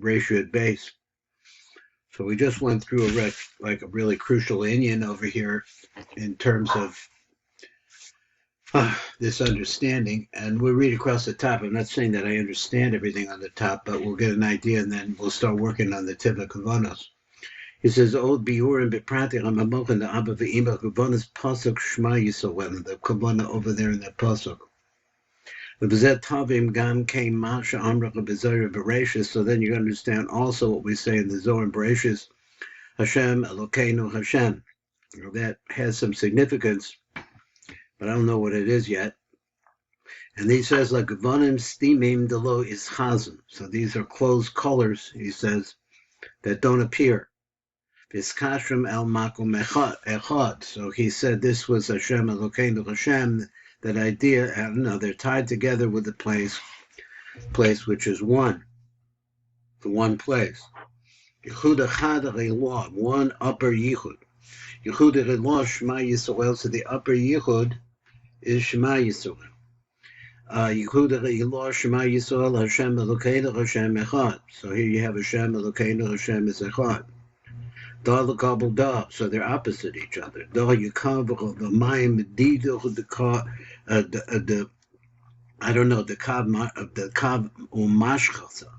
Reshut base. So we just went through a really crucial inyan over here in terms of this understanding, and we'll read across the top. I'm not saying that I understand everything on the top, but we'll get an idea, and then we'll start working on the Tiva Kavanos. He says, "Old biurim bepratik amamochin the Abba ve'ima Kavanos pasuk Shema Yisrael." The Kavana over there in that pasuk. The Bezet Tavim Gam came Masha Amra Bezorah Bereshis. So then you understand also what we say in the Zohar and Bereshis, Hashem Elokeinu Hashem. That has some significance, but I don't know what it is yet. And he says, like Gavanim Stimim Delo is Chazim. So these are closed colors, he says, that don't appear. Viskashrim El Makom Echad. So he said this was Hashem Elokeinu Hashem. That idea, I don't know, they're tied together with the place which is one. The one place. Yichud Echad Eloah, one upper Yichud. Yichud Eloah Shema Yisrael. So the upper Yichud is Shema Yisrael. Yichud Eloah Shema Yisrael Hashem Elokeinu Hashem Echad. So here you have Hashem Elokeinu Hashem is Echad. Da the kabel da, so they're opposite each other. Da yikav the mayim dido the I don't know the kav umashchasa.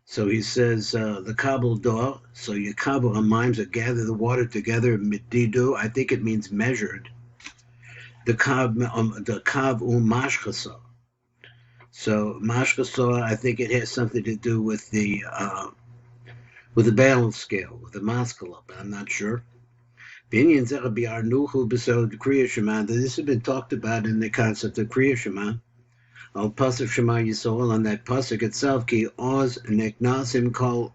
So he says the kabel da. So yikav hamayim that gather the water together midido. I think it means measured. The kav umashchasa. So mashchasa, I think it has something to do with the balance scale, with the maskala, but I'm not sure. This has been talked about in the concept of Kriya Shema. Al Pasuk Shema Yisrael, on that Pasuk itself, Ki Oz Neknasim Kol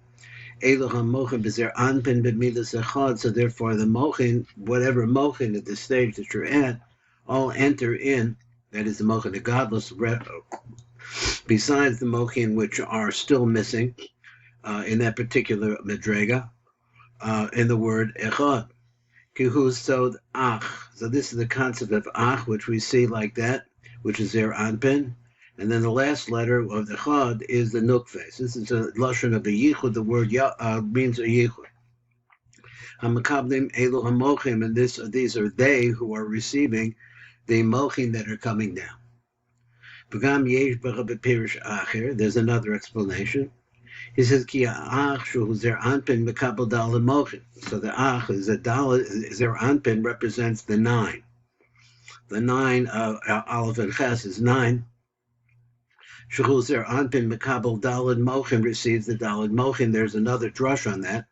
Elohim Mochin Bezer Anpin B'midas Echad. So therefore the Mochin, whatever Mochin at the stage that you're at, all enter in, that is the Mochin, the godless, besides the Mochin which are still missing, in that particular madrega, in the word echad. Kihu sod ach. So this is the concept of ach, which we see like that, which is their anpin. And then the last letter of the echad is the nuk face. This is a lashon of a yichud. The word means a yichud. Hamakablim elu hamochim, and these are they who are receiving the mochim that are coming down. V'gam yesh b'pirish acher. There's another explanation. He says, "Ki ach shu zer anpin mekabel daled mochin." So the ach is a daled. Zer anpin represents the 9. The 9 of Aleph and Ches is 9. Shu zer anpin mekabel daled mochin receives the daled mochin. There's another drush on that.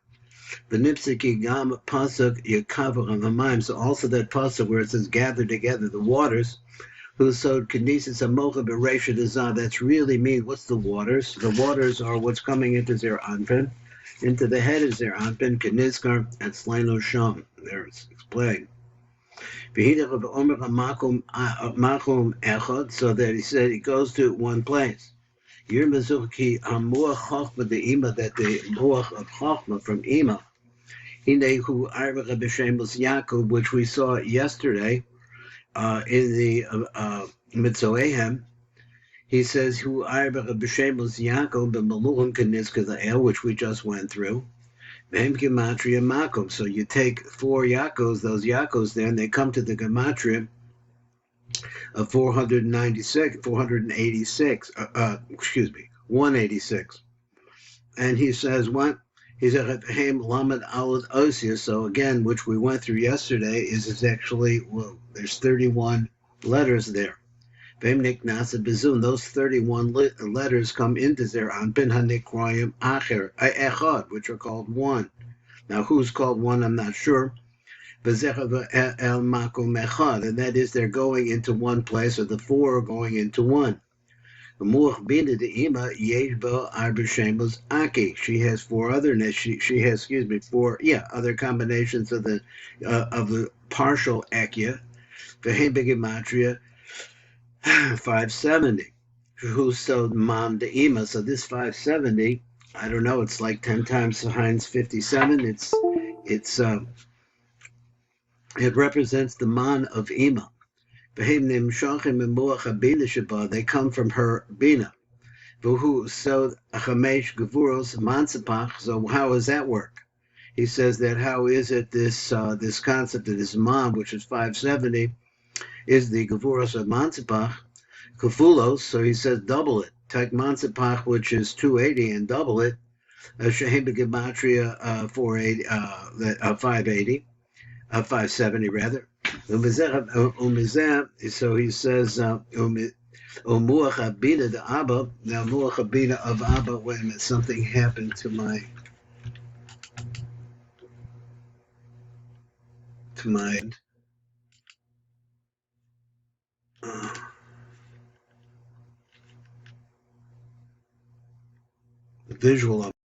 The nipsiki gam pasuk yakavu hamayim. So also that pasuk where it says gather together the waters. Who sowed kinesis amocha beresha dezah. That's really mean. What's the waters? The waters are what's coming into their anpin. Into the head is their anpin, kinizkar, and slano sham. There it's explained. So that he said he goes to one place. Yir mezuki hamuach chachma the ima, that the muach of chachma from ima. Hinehu arvacha b'shemos Yaakov, which we saw yesterday. In the Mitzoehem, he says, "Hu Arba b'Shemos Yaakov b'Meluim Keniska the El," which we just went through. V'hem gematria Makom. So you take 4 Yaakos, those Yaakos there, and they come to the gematria of 486. 186. And he says what? He said, Lamed Alad Osius. So again, which we went through yesterday, is actually, well, there's 31 letters there. Those 31 letters come into there on Ben Hanikroyim Acher, Echad, which are called 1. Now, who's called 1, I'm not sure. El Makom Echad, and that is they're going into one place, or the 4 are going into one. She has 4 other she has 4 other combinations of the partial akya. Vehem begematria 570. Who sewed mam de ima? So this 570, I don't know. It's like 10 times Heinz 57. It represents the man of ima. They come from her bina. Vuhu so chamesh gevuros mansapach. So how does that work? He says that how is it this concept of this mom, which is 570, is the gevuros of mansapach kafulos? So he says double it. Take mansapach, which is 280, and double it. Shehem gematria 480, 580, 570 rather. So he says Umuach Abina the Abba. Now Muach Abina of Abba. Wait a minute, something happened to my uh, visual